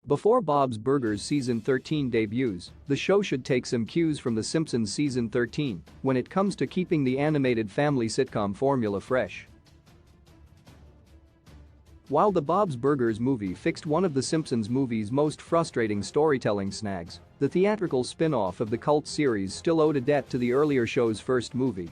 Before Bob's Burgers Season 13 debuts, the show should take some cues from The Simpsons Season 13 when it comes to keeping the animated family sitcom formula fresh. While the Bob's Burgers movie fixed one of The Simpsons movie's most frustrating storytelling snags, the theatrical spin-off of the cult series still owed a debt to the earlier show's first movie.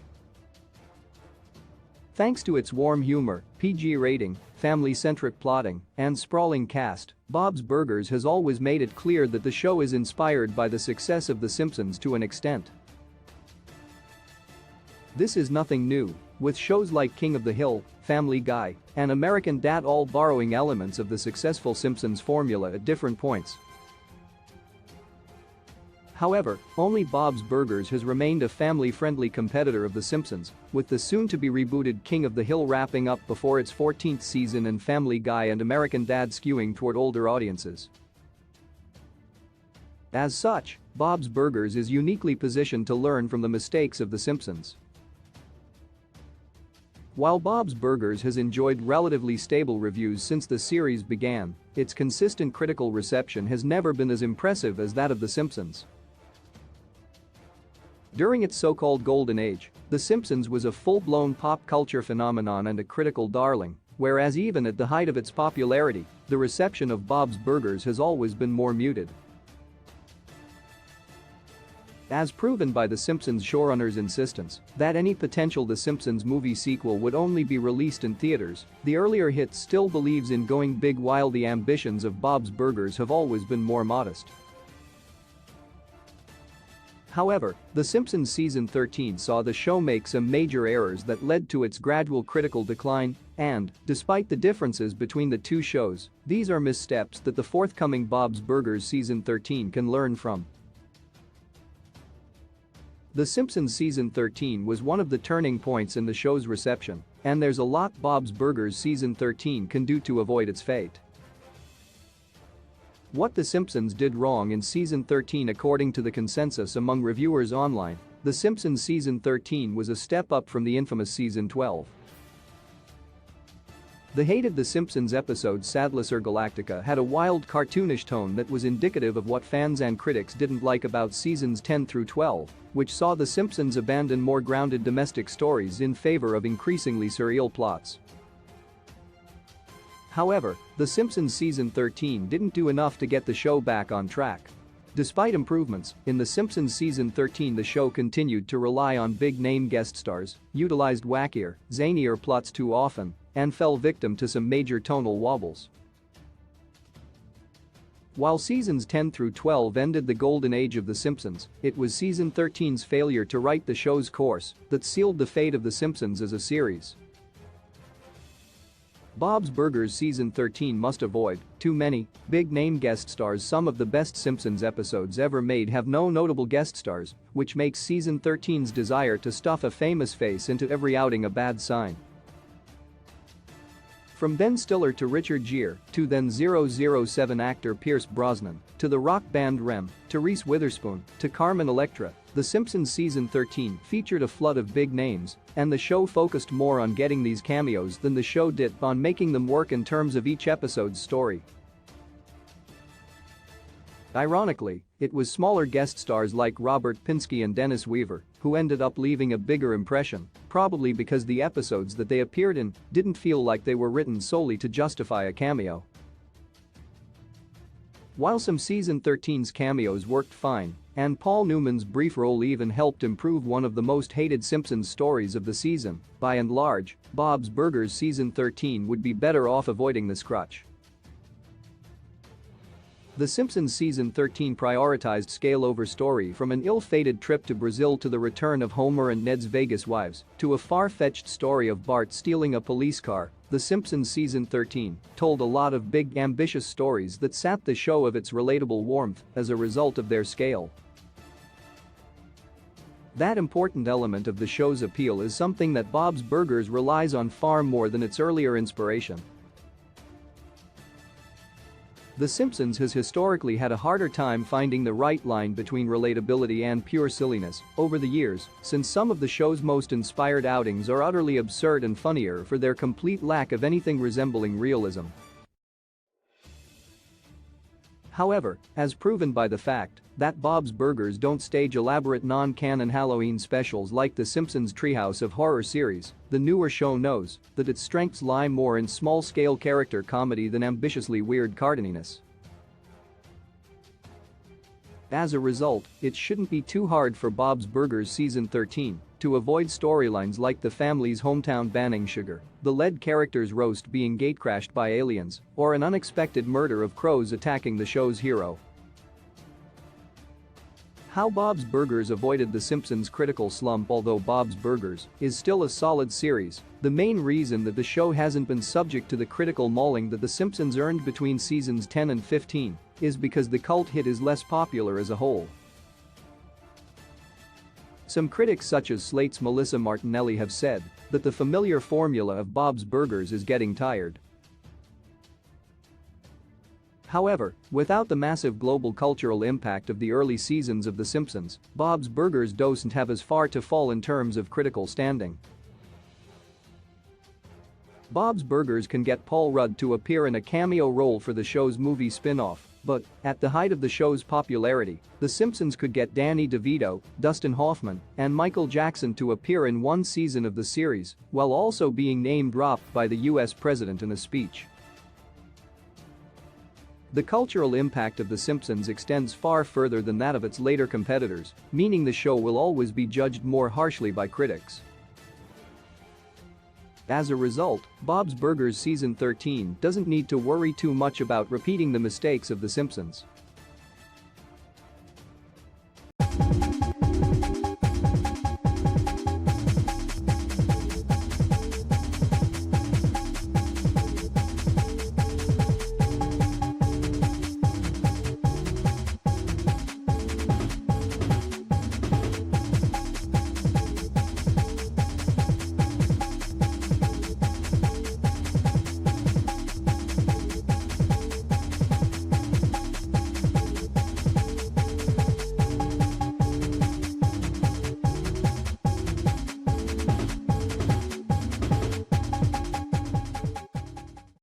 Thanks to its warm humor, PG rating, family-centric plotting, and sprawling cast, Bob's Burgers has always made it clear that the show is inspired by the success of The Simpsons to an extent. This is nothing new, with shows like King of the Hill, Family Guy, and American Dad all borrowing elements of the successful Simpsons formula at different points. However, only Bob's Burgers has remained a family-friendly competitor of The Simpsons, with the soon-to-be-rebooted King of the Hill wrapping up before its 14th season and Family Guy and American Dad skewing toward older audiences. As such, Bob's Burgers is uniquely positioned to learn from the mistakes of The Simpsons. While Bob's Burgers has enjoyed relatively stable reviews since the series began, its consistent critical reception has never been as impressive as that of The Simpsons. During its so-called golden age, The Simpsons was a full-blown pop culture phenomenon and a critical darling, whereas even at the height of its popularity, the reception of Bob's Burgers has always been more muted. As proven by The Simpsons showrunner's insistence that any potential The Simpsons movie sequel would only be released in theaters, the earlier hit still believes in going big while the ambitions of Bob's Burgers have always been more modest. However, The Simpsons Season 13 saw the show make some major errors that led to its gradual critical decline, and, despite the differences between the two shows, these are missteps that the forthcoming Bob's Burgers Season 13 can learn from. The Simpsons Season 13 was one of the turning points in the show's reception, and there's a lot Bob's Burgers Season 13 can do to avoid its fate. What The Simpsons did wrong in Season 13 according to the consensus among reviewers online, The Simpsons Season 13 was a step up from the infamous Season 12. The hated The Simpsons episode Sadler Galactica had a wild cartoonish tone that was indicative of what fans and critics didn't like about Seasons 10 through 12, which saw The Simpsons abandon more grounded domestic stories in favor of increasingly surreal plots. However, The Simpsons Season 13 didn't do enough to get the show back on track. Despite improvements, in The Simpsons Season 13 the show continued to rely on big-name guest stars, utilized wackier, zanier plots too often, and fell victim to some major tonal wobbles. While Seasons 10 through 12 ended the golden age of The Simpsons, it was Season 13's failure to right the show's course that sealed the fate of The Simpsons as a series. Bob's Burgers Season 13 must avoid too many big-name guest stars. Some of the best Simpsons episodes ever made have no notable guest stars, which makes Season 13's desire to stuff a famous face into every outing a bad sign. From Ben Stiller to Richard Gere, to then 007 actor Pierce Brosnan, to the rock band Rem, to Reese Witherspoon, to Carmen Electra, The Simpsons Season 13 featured a flood of big names, and the show focused more on getting these cameos than the show did on making them work in terms of each episode's story. Ironically, it was smaller guest stars like Robert Pinsky and Dennis Weaver who ended up leaving a bigger impression, probably because the episodes that they appeared in didn't feel like they were written solely to justify a cameo. While some Season 13's cameos worked fine, and Paul Newman's brief role even helped improve one of the most hated Simpsons stories of the season, by and large, Bob's Burgers Season 13 would be better off avoiding this crutch. The Simpsons Season 13 prioritized scale over story, from an ill-fated trip to Brazil to the return of Homer and Ned's Vegas wives, to a far-fetched story of Bart stealing a police car. The Simpsons Season 13 told a lot of big, ambitious stories that sapped the show of its relatable warmth as a result of their scale. That important element of the show's appeal is something that Bob's Burgers relies on far more than its earlier inspiration. The Simpsons has historically had a harder time finding the right line between relatability and pure silliness over the years, since some of the show's most inspired outings are utterly absurd and funnier for their complete lack of anything resembling realism. However, as proven by the fact that Bob's Burgers don't stage elaborate non-canon Halloween specials like the Simpsons Treehouse of Horror series, the newer show knows that its strengths lie more in small-scale character comedy than ambitiously weird cartooniness. As a result, it shouldn't be too hard for Bob's Burgers Season 13 to avoid storylines like the family's hometown banning sugar, the lead character's roast being gatecrashed by aliens, or an unexpected murder of crows attacking the show's hero. How Bob's Burgers avoided The Simpsons' critical slump. Although Bob's Burgers is still a solid series, the main reason that the show hasn't been subject to the critical mauling that The Simpsons earned between seasons 10 and 15 is because the cult hit is less popular as a whole. Some critics such as Slate's Melissa Martinelli have said that the familiar formula of Bob's Burgers is getting tired. However, without the massive global cultural impact of the early seasons of The Simpsons, Bob's Burgers doesn't have as far to fall in terms of critical standing. Bob's Burgers can get Paul Rudd to appear in a cameo role for the show's movie spin-off, but at the height of the show's popularity, The Simpsons could get Danny DeVito, Dustin Hoffman, and Michael Jackson to appear in one season of the series, while also being name-dropped by the US president in a speech. The cultural impact of The Simpsons extends far further than that of its later competitors, meaning the show will always be judged more harshly by critics. As a result, Bob's Burgers Season 13 doesn't need to worry too much about repeating the mistakes of The Simpsons.